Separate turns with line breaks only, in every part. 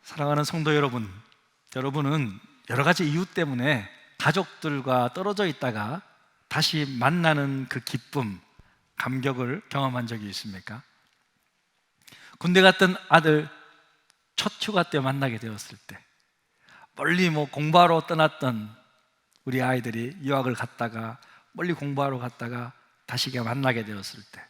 사랑하는 성도 여러분, 여러분은 여러 가지 이유 때문에 가족들과 떨어져 있다가 다시 만나는 그 기쁨, 감격을 경험한 적이 있습니까? 군대 갔던 아들 첫 휴가 때 만나게 되었을 때, 멀리 공부하러 떠났던 우리 아이들이 유학을 갔다가 멀리 공부하러 갔다가 다시 만나게 되었을 때,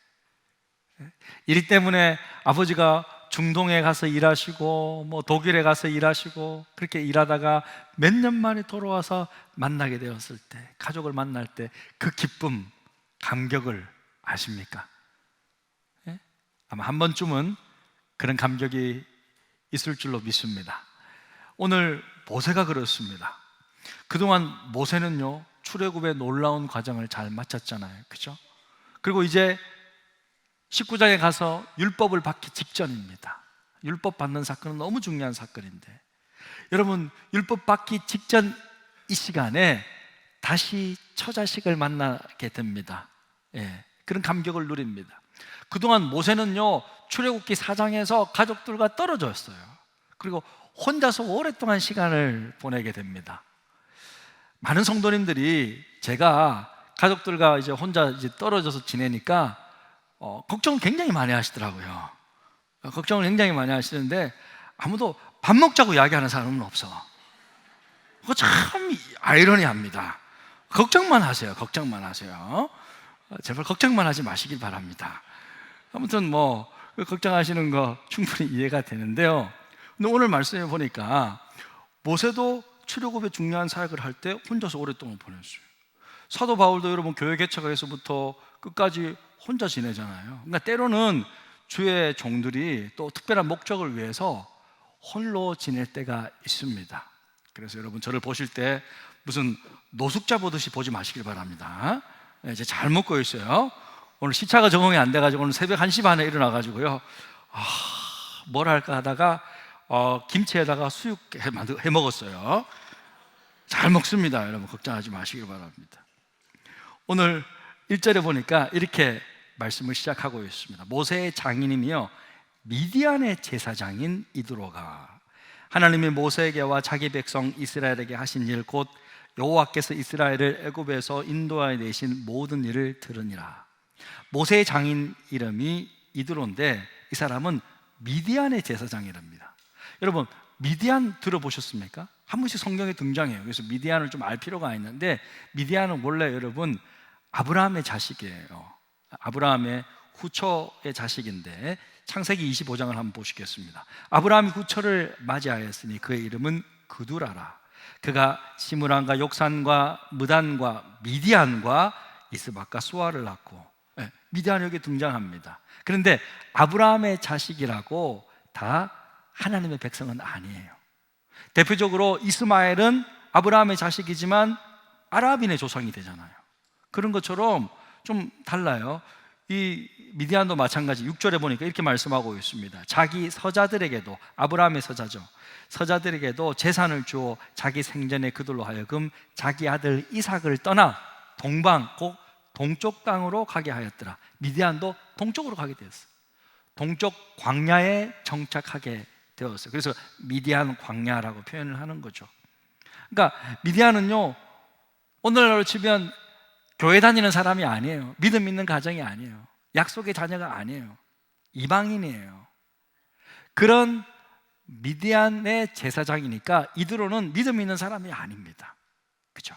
일 때문에 아버지가 중동에 가서 일하시고 독일에 가서 일하시고 그렇게 일하다가 몇 년 만에 돌아와서 만나게 되었을 때, 가족을 만날 때 그 기쁨, 감격을 아십니까? 아마 한 번쯤은 그런 감격이 있을 줄로 믿습니다. 오늘 모세가 그렇습니다. 그동안 모세는요, 출애굽의 놀라운 과정을 잘 마쳤잖아요, 그죠? 그리고 이제 19장에 가서 율법을 받기 직전입니다. 율법 받는 사건은 너무 중요한 사건인데, 여러분, 율법 받기 직전 이 시간에 다시 처자식을 만나게 됩니다. 그런 감격을 누립니다. 그동안 모세는요, 출애굽기 4장에서 가족들과 떨어졌어요. 그리고 혼자서 오랫동안 시간을 보내게 됩니다. 많은 성도님들이 제가 가족들과 이제 혼자 떨어져서 지내니까 걱정을 굉장히 많이 하시더라고요. 걱정을 굉장히 많이 하시는데 아무도 밥 먹자고 이야기하는 사람은 없어. 그거 참 아이러니합니다. 걱정만 하세요. 걱정만 하세요. 제발 걱정만 하지 마시길 바랍니다. 아무튼 걱정하시는 거 충분히 이해가 되는데요. 근데 오늘 말씀해 보니까 모세도 출애굽의 중요한 사역을 할 때 혼자서 오랫동안 보냈어요. 사도 바울도 여러분 교회 개척에서부터 끝까지 혼자 지내잖아요. 그러니까 때로는 주의 종들이 또 특별한 목적을 위해서 홀로 지낼 때가 있습니다. 그래서 여러분, 저를 보실 때 무슨 노숙자 보듯이 보지 마시길 바랍니다. 이제 잘 먹고 있어요. 오늘 시차가 적응이 안 돼가지고 오늘 새벽 1시 반에 일어나가지고요, 뭘 할까 하다가 김치에다가 수육 해 먹었어요. 잘 먹습니다. 여러분, 걱정하지 마시길 바랍니다. 오늘 1절에 보니까 이렇게 말씀을 시작하고 있습니다. 모세의 장인이며 미디안의 제사장인 이드로가 하나님이 모세에게와 자기 백성 이스라엘에게 하신 일, 곧 여호와께서 이스라엘을 애굽에서 인도하여 내신 모든 일을 들으니라. 모세의 장인 이름이 이드로인데 이 사람은 미디안의 제사장이랍니다. 여러분, 미디안 들어보셨습니까? 한 번씩 성경에 등장해요. 그래서 미디안을 좀 알 필요가 있는데, 미디안은 원래 여러분 아브라함의 자식이에요. 아브라함의 후처의 자식인데 창세기 25장을 한번 보시겠습니다. 아브라함이 후처를 맞이하였으니 그의 이름은 그두라라. 그가 시므란과 욕산과 무단과 미디안과 이스박과 수아를 낳고, 미디안이 여기 등장합니다. 그런데 아브라함의 자식이라고 다 하나님의 백성은 아니에요. 대표적으로 이스마엘은 아브라함의 자식이지만 아랍인의 조상이 되잖아요. 그런 것처럼 좀 달라요. 이 미디안도 마찬가지. 6절에 보니까 이렇게 말씀하고 있습니다. 자기 서자들에게도, 아브라함의 서자죠, 서자들에게도 재산을 주어 자기 생전에 그들로 하여금 자기 아들 이삭을 떠나 동방, 곧 동쪽 땅으로 가게 하였더라. 미디안도 동쪽으로 가게 되었어요. 동쪽 광야에 정착하게 되었어요. 그래서 미디안 광야라고 표현을 하는 거죠. 그러니까 미디안은요, 오늘날로 치면 교회 다니는 사람이 아니에요. 믿음 있는 가정이 아니에요. 약속의 자녀가 아니에요. 이방인이에요. 그런 미디안의 제사장이니까 이드로는 믿음 있는 사람이 아닙니다. 그렇죠?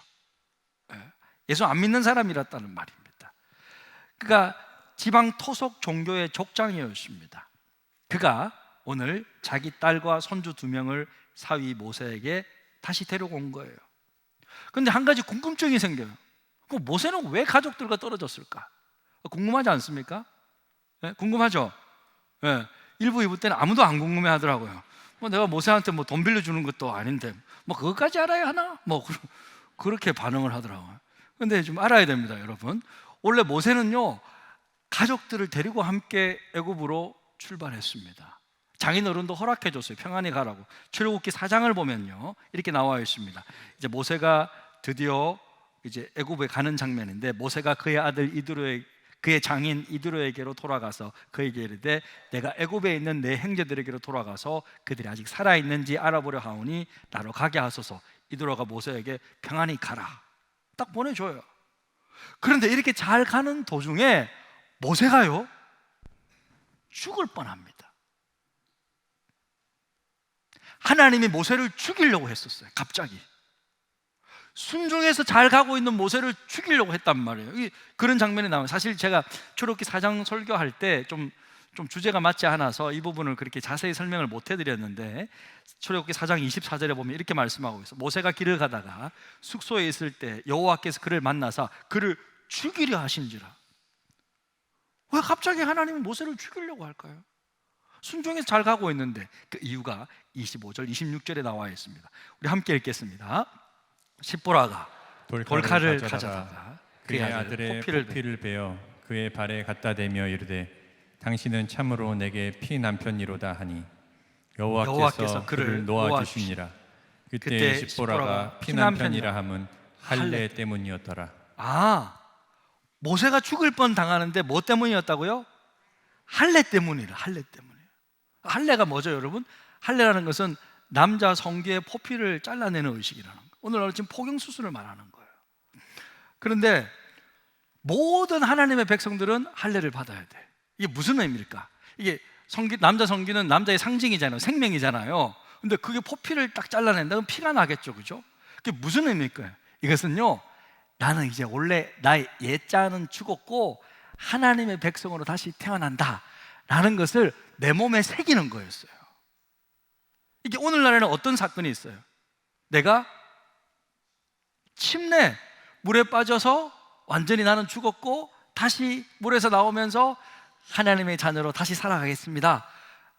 예수 안 믿는 사람이었다는 말입니다. 그가 지방 토속 종교의 족장이었습니다. 그가 오늘 자기 딸과 손주 2명을 사위 모세에게 다시 데려온 거예요. 그런데 한 가지 궁금증이 생겨요. 그럼 모세는 왜 가족들과 떨어졌을까? 궁금하지 않습니까? 궁금하죠? 1부, 2부 때는 아무도 안 궁금해 하더라고요. 내가 모세한테 돈 빌려주는 것도 아닌데 그것까지 알아야 하나? 그렇게 반응을 하더라고요. 그런데 좀 알아야 됩니다, 여러분. 원래 모세는요, 가족들을 데리고 함께 애굽으로 출발했습니다. 장인어른도 허락해 줬어요. 평안히 가라고. 출애굽기 4장을 보면요, 이렇게 나와 있습니다. 이제 모세가 드디어 이제 애굽에 가는 장면인데, 모세가 그의 아들 이드로의 그의 장인 이드로에게로 돌아가서 그에게 이르되 내가 애굽에 있는 내 형제들에게로 돌아가서 그들이 아직 살아있는지 알아보려 하오니 나로 가게 하소서. 이드로가 모세에게 평안히 가라 딱 보내줘요. 그런데 이렇게 잘 가는 도중에 모세가요 죽을 뻔합니다. 하나님이 모세를 죽이려고 했었어요. 갑자기 순종해서 잘 가고 있는 모세를 죽이려고 했단 말이에요. 그런 장면이 나와요. 사실 제가 출애굽기 4장 설교할 때 좀 주제가 맞지 않아서 이 부분을 그렇게 자세히 설명을 못 해드렸는데, 출애굽기 4장 24절에 보면 이렇게 말씀하고 있어요. 모세가 길을 가다가 숙소에 있을 때 여호와께서 그를 만나사 그를 죽이려 하신지라. 왜 갑자기 하나님은 모세를 죽이려고 할까요? 순종해서 잘 가고 있는데. 그 이유가 25절 26절에 나와 있습니다. 우리 함께 읽겠습니다. 십보라가 돌칼을 가져다가
그의 아들의 포피를 베어 그의 발에 갖다 대며 이르되 당신은 참으로 내게 피 남편이로다 하니 여호와께서 그를 놓아 주시니라. 그때 십보라가 피 남편이라 함은 할례 때문이었더라.
모세가 죽을 뻔 당하는데 뭐 때문이었다고요? 할례 때문이라. 할례 때문이에요. 할례가 뭐죠, 여러분? 할례라는 것은 남자 성기의 포피를 잘라내는 의식이라는 거예요. 오늘날 지금 포경 수술을 말하는 거예요. 그런데 모든 하나님의 백성들은 할례를 받아야 돼. 이게 무슨 의미일까? 이게 남자 성기는 남자의 상징이잖아요. 생명이잖아요. 근데 그게 포피를 딱 잘라낸다 그럼 피가 나겠죠, 그죠? 그게 무슨 의미일까요? 이것은요, 나는 이제 원래 나의 옛자는 죽었고 하나님의 백성으로 다시 태어난다 라는 것을 내 몸에 새기는 거였어요. 이게 오늘날에는 어떤 사건이 있어요? 내가 침례 물에 빠져서 완전히 나는 죽었고 다시 물에서 나오면서 하나님의 자녀로 다시 살아가겠습니다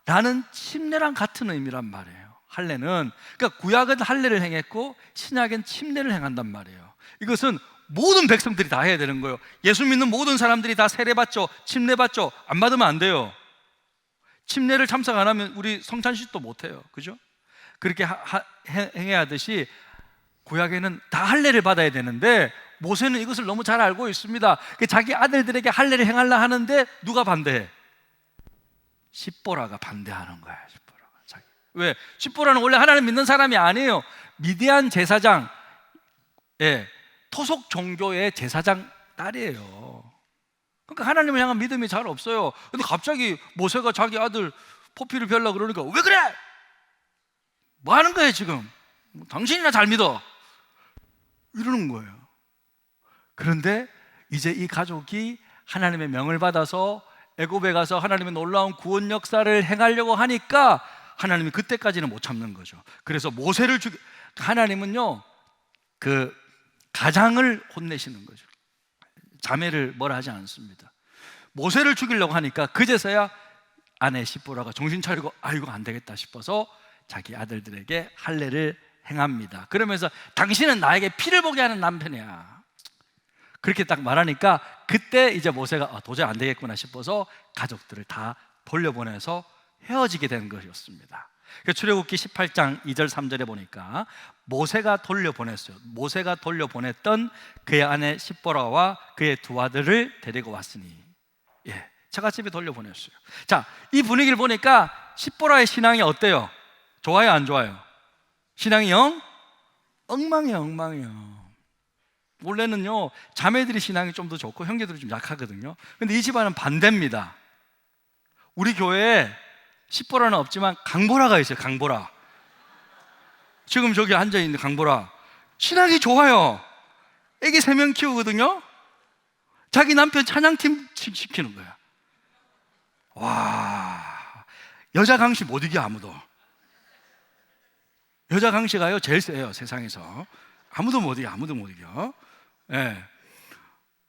라는 침례랑 같은 의미란 말이에요. 할례는, 그러니까 구약은 할례를 행했고 신약은 침례를 행한단 말이에요. 이것은 모든 백성들이 다 해야 되는 거예요. 예수 믿는 모든 사람들이 다 세례받죠, 침례받죠. 안 받으면 안 돼요. 침례를 참석 안 하면 우리 성찬식도 못 해요, 그죠? 그렇게 행해야 하듯이 구약에는 다 할례를 받아야 되는데 모세는 이것을 너무 잘 알고 있습니다. 자기 아들들에게 할례를 행하려 하는데 누가 반대해? 십보라가 반대하는 거야. 십보라가. 왜? 십보라는 원래 하나님 믿는 사람이 아니에요. 미디안 제사장, 토속 종교의 제사장 딸이에요. 그러니까 하나님을 향한 믿음이 잘 없어요. 근데 갑자기 모세가 자기 아들 포피를 베려고 그러니까 왜 그래? 뭐 하는 거예요 지금? 당신이나 잘 믿어 이러는 거예요. 그런데 이제 이 가족이 하나님의 명을 받아서 애굽에 가서 하나님의 놀라운 구원 역사를 행하려고 하니까 하나님이 그때까지는 못 참는 거죠. 그래서 모세를 하나님은요, 그 가장을 혼내시는 거죠. 자매를 뭐라 하지 않습니다. 모세를 죽이려고 하니까 그제서야 아내 십보라가 정신 차리고 이거 안 되겠다 싶어서 자기 아들들에게 할례를 행합니다. 그러면서 당신은 나에게 피를 보게 하는 남편이야 그렇게 딱 말하니까 그때 이제 모세가 도저히 안 되겠구나 싶어서 가족들을 다 돌려보내서 헤어지게 된 것이었습니다. 출애굽기 18장 2절 3절에 보니까 모세가 돌려보냈어요. 모세가 돌려보냈던 그의 아내 십보라와 그의 두 아들을 데리고 왔으니 처갓집에 돌려보냈어요. 자, 이 분위기를 보니까 십보라의 신앙이 어때요? 좋아요, 안 좋아요? 신앙이 엉망이에요, 엉망이에요. 원래는요, 자매들이 신앙이 좀 더 좋고 형제들이 좀 약하거든요. 근데 이 집안은 반대입니다. 우리 교회에 십보라는 없지만 강보라가 있어요. 강보라. 지금 저기 앉아있는 강보라 신앙이 좋아요. 애기 3명 키우거든요. 자기 남편 찬양팀 시키는 거야. 와, 여자 강씨 못 이겨 아무도. 여자 강씨가요 제일 세요 세상에서. 아무도 못 이겨, 아무도 못 이겨.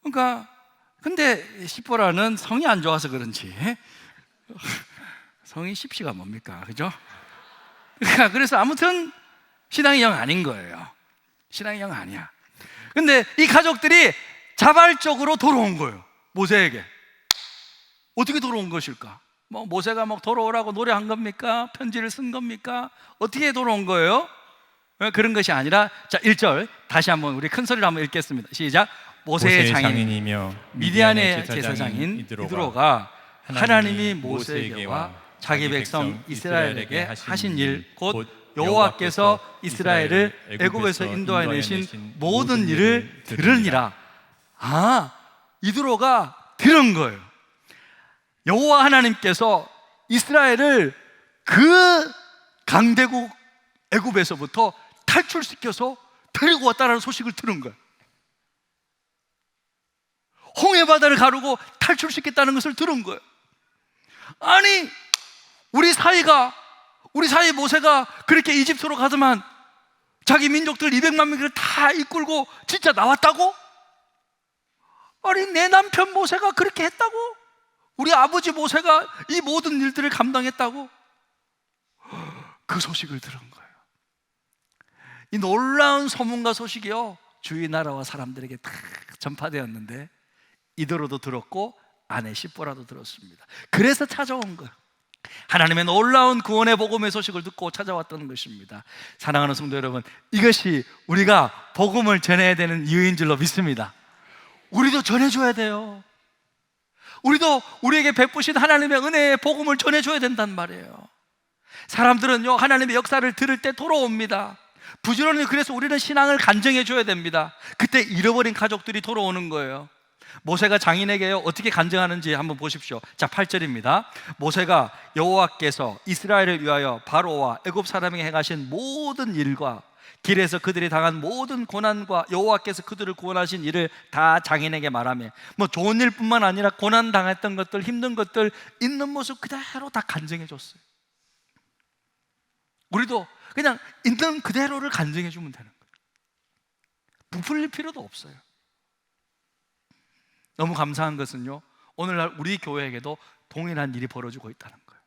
그러니까 근데 십보라는 성이 안 좋아서 그런지 성이 십시가 뭡니까, 그죠? 그러니까 그래서 아무튼 신앙이 영 아닌 거예요. 신앙이 영 아니야. 근데 이 가족들이 자발적으로 돌아온 거예요. 모세에게. 어떻게 돌아온 것일까? 모세가 돌아오라고 노래한 겁니까? 편지를 쓴 겁니까? 어떻게 돌아온 거예요? 그런 것이 아니라, 자 1절 다시 한번 우리 큰 소리로 한번 읽겠습니다. 시작. 모세의 장인
장인이며
미디안의 제사장인 이드로가 하나님이 모세에게와 자기 백성 이스라엘에게 하신 일 곧 여호와께서 이스라엘을 애굽에서 인도하여 내신 모든 일을 들으니라. 이드로가 들은 거예요. 여호와 하나님께서 이스라엘을 그 강대국 애굽에서부터 탈출시켜서 데리고 왔다는 소식을 들은 거예요. 홍해바다를 가르고 탈출시켰다는 것을 들은 거예요. 아니, 우리 사이 모세가 그렇게 이집트로 가더만 자기 민족들 200만 명을 다 이끌고 진짜 나왔다고? 아니, 내 남편 모세가 그렇게 했다고? 우리 아버지 모세가 이 모든 일들을 감당했다고? 그 소식을 들은 거예요. 이 놀라운 소문과 소식이요, 주위 나라와 사람들에게 다 전파되었는데 이더로도 들었고 아내 십보라도 들었습니다. 그래서 찾아온 거예요. 하나님의 놀라운 구원의 복음의 소식을 듣고 찾아왔던 것입니다. 사랑하는 성도 여러분, 이것이 우리가 복음을 전해야 되는 이유인 줄로 믿습니다. 우리도 전해줘야 돼요. 우리도 우리에게 베푸신 하나님의 은혜의 복음을 전해줘야 된단 말이에요. 사람들은요, 하나님의 역사를 들을 때 돌아옵니다. 부지런히. 그래서 우리는 신앙을 간증해줘야 됩니다. 그때 잃어버린 가족들이 돌아오는 거예요. 모세가 장인에게 어떻게 간증하는지 한번 보십시오. 자, 8절입니다. 모세가 여호와께서 이스라엘을 위하여 바로와 애굽 사람에게 행하신 모든 일과 길에서 그들이 당한 모든 고난과 여호와께서 그들을 구원하신 일을 다 장인에게 말하며, 좋은 일뿐만 아니라 고난 당했던 것들, 힘든 것들 있는 모습 그대로 다 간증해 줬어요. 우리도 그냥 있는 그대로를 간증해 주면 되는 거예요. 부풀릴 필요도 없어요. 너무 감사한 것은요, 오늘날 우리 교회에게도 동일한 일이 벌어지고 있다는 거예요.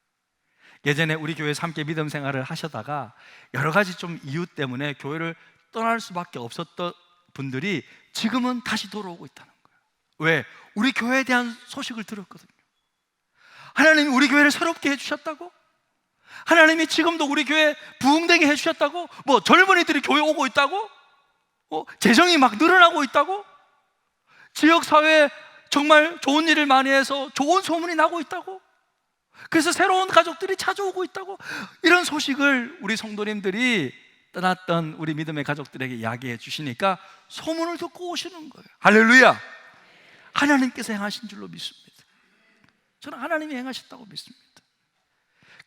예전에 우리 교회에서 함께 믿음 생활을 하시다가 여러 가지 좀 이유 때문에 교회를 떠날 수밖에 없었던 분들이 지금은 다시 돌아오고 있다는 거예요. 왜? 우리 교회에 대한 소식을 들었거든요. 하나님이 우리 교회를 새롭게 해주셨다고? 하나님이 지금도 우리 교회 부흥되게 해주셨다고? 젊은이들이 교회 오고 있다고? 재정이 막 늘어나고 있다고? 지역사회에 정말 좋은 일을 많이 해서 좋은 소문이 나고 있다고? 그래서 새로운 가족들이 찾아오고 있다고? 이런 소식을 우리 성도님들이 떠났던 우리 믿음의 가족들에게 이야기해 주시니까 소문을 듣고 오시는 거예요. 할렐루야! 하나님께서 행하신 줄로 믿습니다. 저는 하나님이 행하셨다고 믿습니다.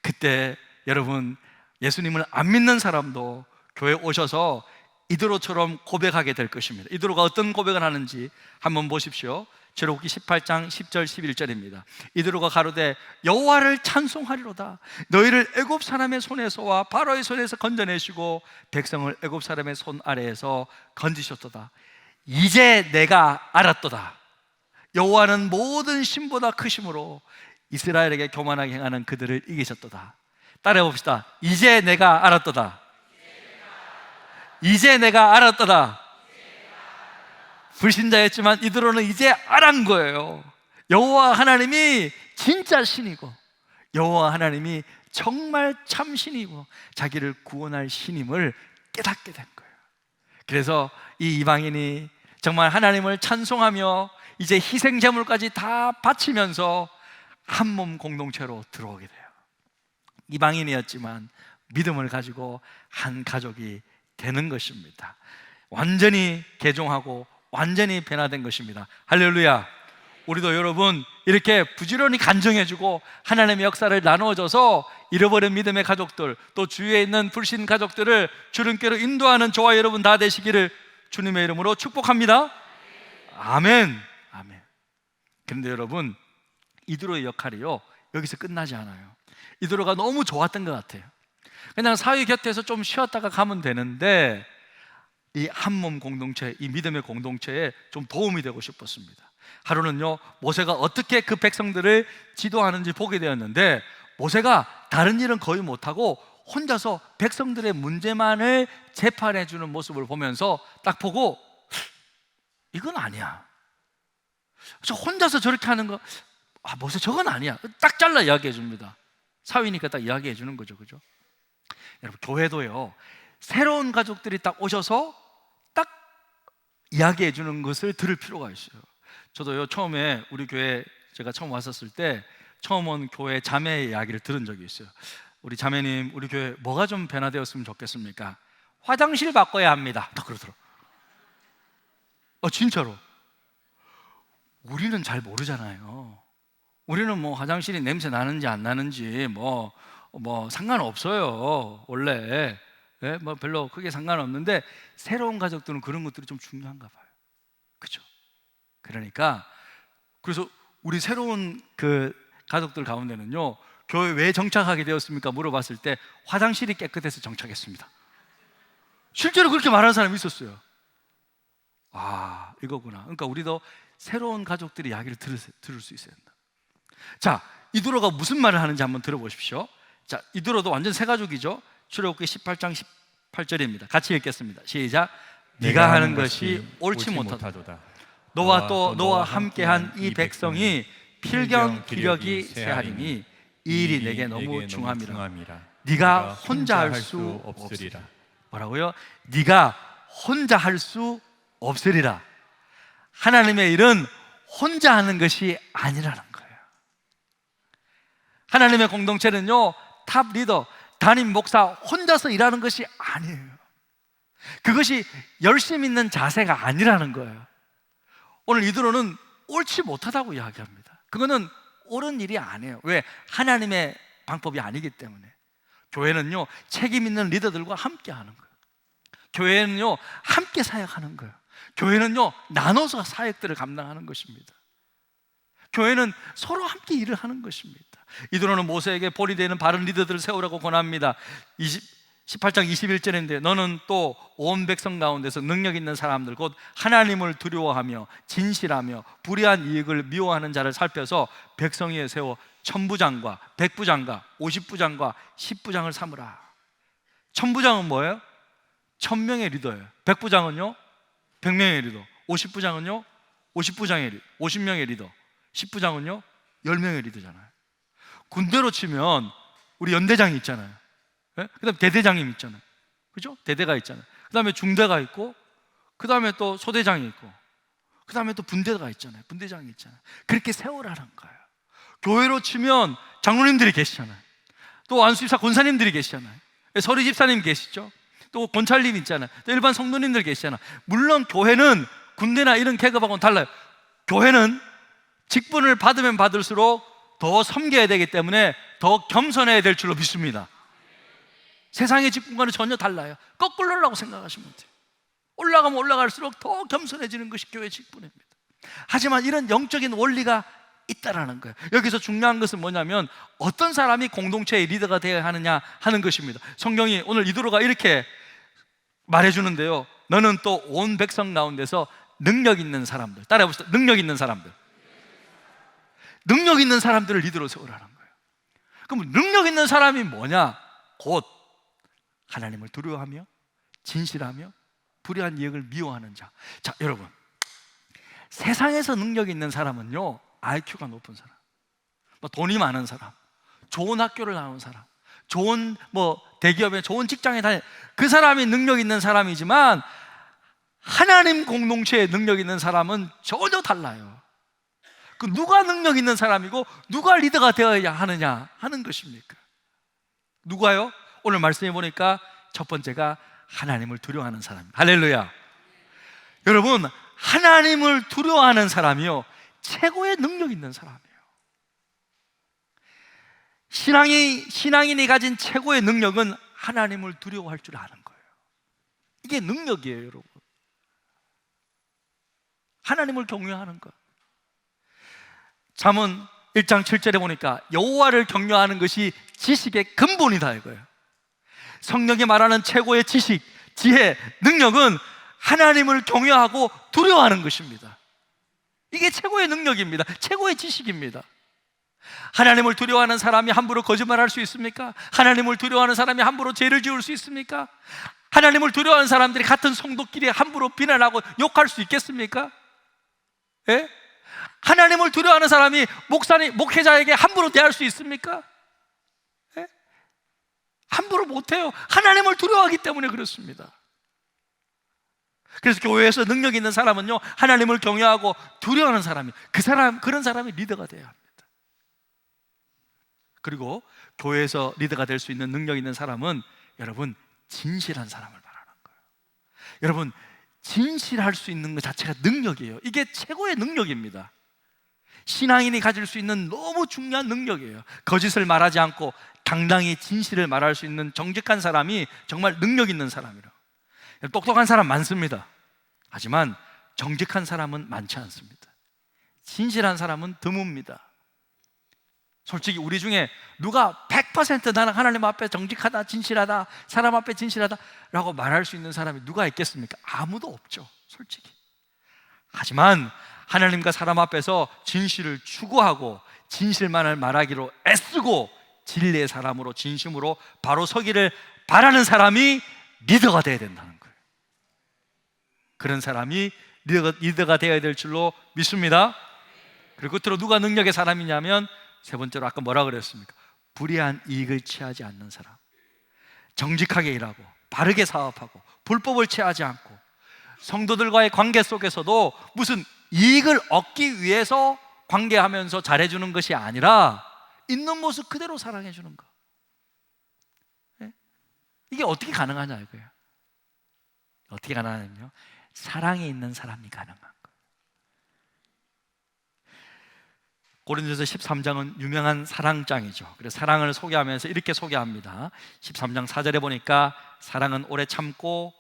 그때 여러분, 예수님을 안 믿는 사람도 교회에 오셔서 이드로처럼 고백하게 될 것입니다. 이드로가 어떤 고백을 하는지 한번 보십시오. 출애굽기 18장 10절 11절입니다. 이드로가 가로되 여호와를 찬송하리로다. 너희를 애굽 사람의 손에서와 바로의 손에서 건져내시고 백성을 애굽 사람의 손 아래에서 건지셨도다. 이제 내가 알았도다. 여호와는 모든 신보다 크심으로 이스라엘에게 교만하게 행하는 그들을 이기셨도다. 따라해 봅시다. 이제 내가 알았도다. 이제 내가 알았도다. 불신자였지만 이드로는 이제 알은 거예요. 여호와 하나님이 진짜 신이고 여호와 하나님이 정말 참 신이고 자기를 구원할 신임을 깨닫게 된 거예요. 그래서 이 이방인이 정말 하나님을 찬송하며 이제 희생 제물까지 다 바치면서 한 몸 공동체로 들어오게 돼요. 이방인이었지만 믿음을 가지고 한 가족이 되는 것입니다. 완전히 개종하고 완전히 변화된 것입니다. 할렐루야. 우리도 여러분 이렇게 부지런히 간증해주고 하나님의 역사를 나누어줘서 잃어버린 믿음의 가족들, 또 주위에 있는 불신 가족들을 주름께로 인도하는 저와 여러분 다 되시기를 주님의 이름으로 축복합니다. 아멘. 아멘. 그런데 여러분, 이드로의 역할이요, 여기서 끝나지 않아요. 이드로가 너무 좋았던 것 같아요. 그냥 사위 곁에서 좀 쉬었다가 가면 되는데 이 한 몸 공동체, 이 믿음의 공동체에 좀 도움이 되고 싶었습니다. 하루는요, 모세가 어떻게 그 백성들을 지도하는지 보게 되었는데 모세가 다른 일은 거의 못하고 혼자서 백성들의 문제만을 재판해 주는 모습을 보면서 딱 보고 이건 아니야. 저 혼자서 저렇게 하는 거, 모세 저건 아니야. 딱 잘라 이야기해 줍니다. 사위니까 딱 이야기해 주는 거죠. 그죠? 여러분, 교회도요, 새로운 가족들이 딱 오셔서 딱 이야기해 주는 것을 들을 필요가 있어요. 저도요, 처음에 우리 교회 제가 처음 왔었을 때 처음 온 교회 자매의 이야기를 들은 적이 있어요. 우리 자매님, 우리 교회 뭐가 좀 변화되었으면 좋겠습니까? 화장실 바꿔야 합니다. 딱 그러더라고요. 진짜로. 우리는 잘 모르잖아요. 우리는 뭐 화장실이 냄새 나는지 안 나는지 뭐 상관없어요. 원래 뭐 별로 크게 상관없는데, 새로운 가족들은 그런 것들이 좀 중요한가 봐요. 그죠? 그러니까 그래서 우리 새로운 그 가족들 가운데는요, 교회 왜 정착하게 되었습니까? 물어봤을 때 화장실이 깨끗해서 정착했습니다. 실제로 그렇게 말하는 사람이 있었어요. 아, 이거구나. 그러니까 우리도 새로운 가족들의 이야기를 들을 수 있어야 된다. 자, 이두로가 무슨 말을 하는지 한번 들어보십시오. 자, 이두로도 완전 새 가족이죠. 출애굽기 18장 18절입니다. 같이 읽겠습니다. 시작. 네가 하는 것이 옳지 못하도다. 너와 또 너와 함께한 이 백성이 필경 기력이 세하리니 이 일이 내게 너무 중함이라. 네가 혼자 할 수 없으리라. 뭐라고요? 네가 혼자 할 수 없으리라. 하나님의 일은 혼자 하는 것이 아니라는 거예요. 하나님의 공동체는요, 탑 리더, 담임 목사 혼자서 일하는 것이 아니에요. 그것이 열심 있는 자세가 아니라는 거예요. 오늘 이드로는 옳지 못하다고 이야기합니다. 그거는 옳은 일이 아니에요. 왜? 하나님의 방법이 아니기 때문에. 교회는요, 책임 있는 리더들과 함께 하는 거예요. 교회는요, 함께 사역하는 거예요. 교회는요, 나눠서 사역들을 감당하는 것입니다. 교회는 서로 함께 일을 하는 것입니다. 이드로는 모세에게 볼이 되는 바른 리더들을 세우라고 권합니다. 18장 21절인데 너는 또 온 백성 가운데서 능력 있는 사람들, 곧 하나님을 두려워하며 진실하며 불의한 이익을 미워하는 자를 살펴서 백성 위에 세워 천부장과 백부장과 50부장과 10부장을 삼으라. 천부장은 뭐예요? 1000명의 리더예요. 백부장은요? 100명의 리더. 50부장은요? 50명의 리더. 10부장은요? 10명의 리더잖아요. 군대로 치면 우리 연대장이 있잖아요. 그 다음에 대대장님 있잖아요. 그죠? 대대가 있잖아요. 그 다음에 중대가 있고, 그 다음에 또 소대장이 있고, 그 다음에 또 분대가 있잖아요. 분대장이 있잖아요. 그렇게 세우라는 거예요. 교회로 치면 장로님들이 계시잖아요. 또 안수집사 권사님들이 계시잖아요. 서리 집사님 계시죠. 또 권찰님 있잖아요. 또 일반 성도님들 계시잖아요. 물론 교회는 군대나 이런 계급하고는 달라요. 교회는 직분을 받으면 받을수록 더 섬겨야 되기 때문에 더 겸손해야 될 줄로 믿습니다. 세상의 직분과는 전혀 달라요. 거꾸로라고 생각하시면 돼요. 올라가면 올라갈수록 더 겸손해지는 것이 교회 직분입니다. 하지만 이런 영적인 원리가 있다라는 거예요. 여기서 중요한 것은 뭐냐면 어떤 사람이 공동체의 리더가 되어야 하느냐 하는 것입니다. 성경이 오늘 이두로가 이렇게 말해주는데요, 너는 또 온 백성 가운데서 능력 있는 사람들, 따라해봅시다. 능력 있는 사람들, 능력 있는 사람들을 리더로 세우라는 거예요. 그럼 능력 있는 사람이 뭐냐? 곧 하나님을 두려워하며 진실하며 불의한 이익을 미워하는 자. 자, 여러분, 세상에서 능력 있는 사람은요, IQ가 높은 사람, 돈이 많은 사람, 좋은 학교를 나온 사람, 좋은 대기업에 좋은 직장에 다니는 그 사람이 능력 있는 사람이지만 하나님 공동체에 능력 있는 사람은 전혀 달라요. 그 누가 능력 있는 사람이고 누가 리더가 되어야 하느냐 하는 것입니까? 누가요? 오늘 말씀해 보니까 첫 번째가 하나님을 두려워하는 사람입니다. 할렐루야. 여러분, 하나님을 두려워하는 사람이요, 최고의 능력 있는 사람이에요. 신앙인이 가진 최고의 능력은 하나님을 두려워할 줄 아는 거예요. 이게 능력이에요, 여러분. 하나님을 경외하는 것. 잠언 1장 7절에 보니까 여호와를 경외하는 것이 지식의 근본이다 이거예요. 성경이 말하는 최고의 지식, 지혜, 능력은 하나님을 경외하고 두려워하는 것입니다. 이게 최고의 능력입니다. 최고의 지식입니다. 하나님을 두려워하는 사람이 함부로 거짓말할 수 있습니까? 하나님을 두려워하는 사람이 함부로 죄를 지을 수 있습니까? 하나님을 두려워하는 사람들이 같은 성도끼리 함부로 비난하고 욕할 수 있겠습니까? 예? 하나님을 두려워하는 사람이 목회자에게 함부로 대할 수 있습니까? 예? 함부로 못해요. 하나님을 두려워하기 때문에 그렇습니다. 그래서 교회에서 능력 있는 사람은요, 하나님을 경외하고 두려워하는 사람이, 그런 사람이 리더가 돼야 합니다. 그리고 교회에서 리더가 될 수 있는 능력 있는 사람은 여러분, 진실한 사람을 말하는 거예요. 여러분, 진실할 수 있는 것 자체가 능력이에요. 이게 최고의 능력입니다. 신앙인이 가질 수 있는 너무 중요한 능력이에요. 거짓을 말하지 않고 당당히 진실을 말할 수 있는 정직한 사람이 정말 능력 있는 사람이라. 똑똑한 사람 많습니다. 하지만 정직한 사람은 많지 않습니다. 진실한 사람은 드뭅니다. 솔직히 우리 중에 누가 100% 나는 하나님 앞에 정직하다, 진실하다, 사람 앞에 진실하다 라고 말할 수 있는 사람이 누가 있겠습니까? 아무도 없죠, 솔직히. 하지만 하나님과 사람 앞에서 진실을 추구하고 진실만을 말하기로 애쓰고 진리의 사람으로 진심으로 바로 서기를 바라는 사람이 리더가 되어야 된다는 거예요. 그런 사람이 리더가 되어야 될 줄로 믿습니다. 그리고 끝으로 누가 능력의 사람이냐면, 세 번째로 아까 뭐라 그랬습니까? 불의한 이익을 취하지 않는 사람, 정직하게 일하고 바르게 사업하고 불법을 취하지 않고 성도들과의 관계 속에서도 무슨 이익을 얻기 위해서 관계하면서 잘해주는 것이 아니라 있는 모습 그대로 사랑해주는 거. 이게 어떻게 가능하냐 이거예요. 어떻게 가능하냐면요, 사랑이 있는 사람이 가능한 거예요. 고린도서 13장은 유명한 사랑장이죠. 그래서 사랑을 소개하면서 이렇게 소개합니다. 13장 4절에 보니까 사랑은 오래 참고,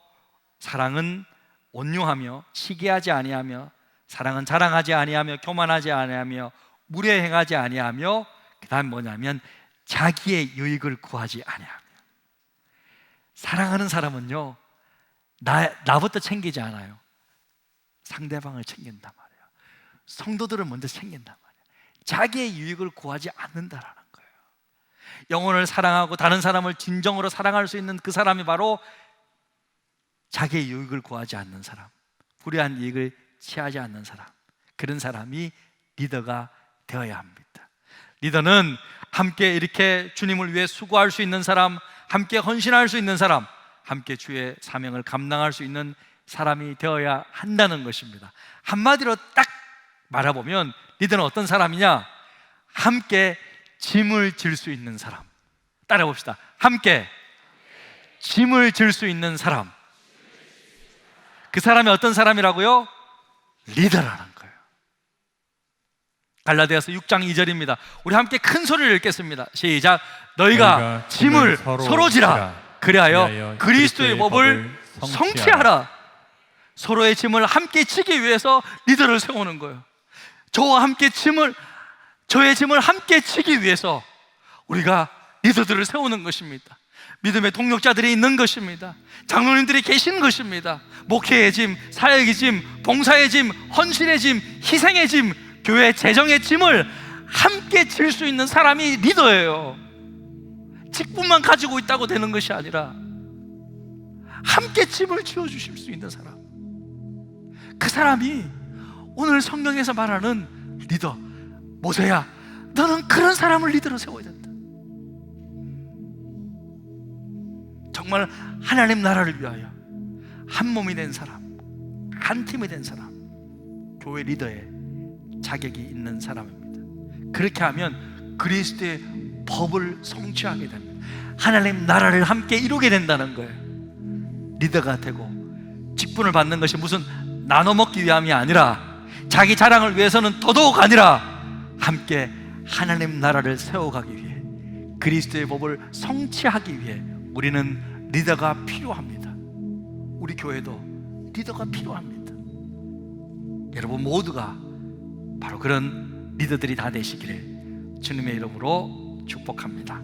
사랑은 온유하며, 시기하지 아니하며, 사랑은 자랑하지 아니하며, 교만하지 아니하며, 무례 행하지 아니하며, 그 다음 뭐냐면 자기의 유익을 구하지 아니하며. 사랑하는 사람은요, 나부터 챙기지 않아요. 상대방을 챙긴단 말이에요. 성도들을 먼저 챙긴단 말이에요. 자기의 유익을 구하지 않는다라는 거예요. 영혼을 사랑하고 다른 사람을 진정으로 사랑할 수 있는 그 사람이 바로 자기의 유익을 구하지 않는 사람, 불의한 이익을 취하지 않는 사람, 그런 사람이 리더가 되어야 합니다. 리더는 함께 이렇게 주님을 위해 수고할 수 있는 사람, 함께 헌신할 수 있는 사람, 함께 주의 사명을 감당할 수 있는 사람이 되어야 한다는 것입니다. 한마디로 딱 말해보면 리더는 어떤 사람이냐? 함께 짐을 질 수 있는 사람. 따라해 봅시다. 함께 짐을 질 수 있는 사람. 그 사람이 어떤 사람이라고요? 리더라는 거예요. 갈라디아서 6장 2절입니다. 우리 함께 큰 소리를 읽겠습니다. 시작. 너희가 짐을 서로 지라. 그리하여 그리스도의 법을 성취하라. 서로의 짐을 함께 지기 위해서 리더를 세우는 거예요. 저의 짐을 함께 지기 위해서 우리가 리더들을 세우는 것입니다. 믿음의 동력자들이 있는 것입니다. 장로님들이 계신 것입니다. 목회의 짐, 사역의 짐, 봉사의 짐, 헌신의 짐, 희생의 짐, 교회 재정의 짐을 함께 질 수 있는 사람이 리더예요. 직분만 가지고 있다고 되는 것이 아니라 함께 짐을 지어주실 수 있는 사람, 그 사람이 오늘 성경에서 말하는 리더. 모세야, 너는 그런 사람을 리더로 세워야 된다. 정말 하나님 나라를 위하여 한 몸이 된 사람, 한 팀이 된 사람, 교회 리더의 자격이 있는 사람입니다. 그렇게 하면 그리스도의 법을 성취하게 됩니다. 하나님 나라를 함께 이루게 된다는 거예요. 리더가 되고 직분을 받는 것이 무슨 나눠 먹기 위함이 아니라, 자기 자랑을 위해서는 더더욱 아니라 함께 하나님 나라를 세워가기 위해, 그리스도의 법을 성취하기 위해 우리는 리더가 필요합니다. 우리 교회도 리더가 필요합니다. 여러분 모두가 바로 그런 리더들이 다 되시기를 주님의 이름으로 축복합니다.